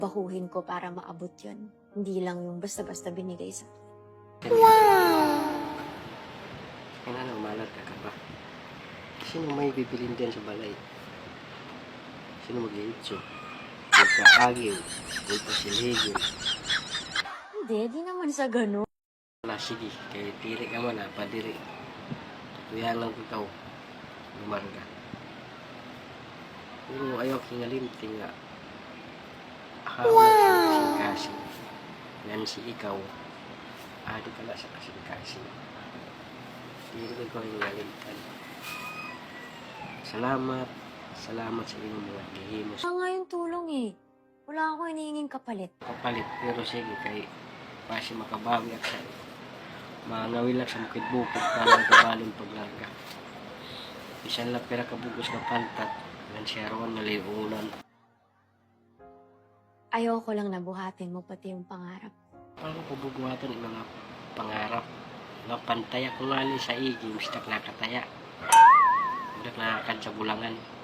bahuhin ko para maabot yun. Hindi lang yung basta-basta binigay sa akin. Kaya na, malat ka ba? Sino may bibilin dyan sa balay? Sino mag-iitso? Huwag ka agiw. Huwag ka siligil. Hindi, di naman sa ganun. Wala, sige. Kaya tiri ka man, padiri. Tutuyan lang ko ikaw. Lumarga. Pero ayaw kingalimti nga. Hawak sa kasing-kasing. Yan si ikaw. Adi ka na sa kasing-kasing. Hindi ko yung ngalimtan. Salamat. Salamat sa inyong mga gihimos. Wala nga yung tulong eh. Wala ako hinihinging kapalit. Kapalit, pero sige, kay pasi makabawi at sa manawil lang sa bukid-bukid para ang kabalong paglarga. Isan lang pera kabugos na pantat, ng siyarawan na liunan. Ayoko lang nabuhatin mo pati yung pangarap. Paano ko bubuhatan yung mga pangarap? Mga pantaya ko nga sa igi, mistak nakataya. Mistak nakakad sa bulangan.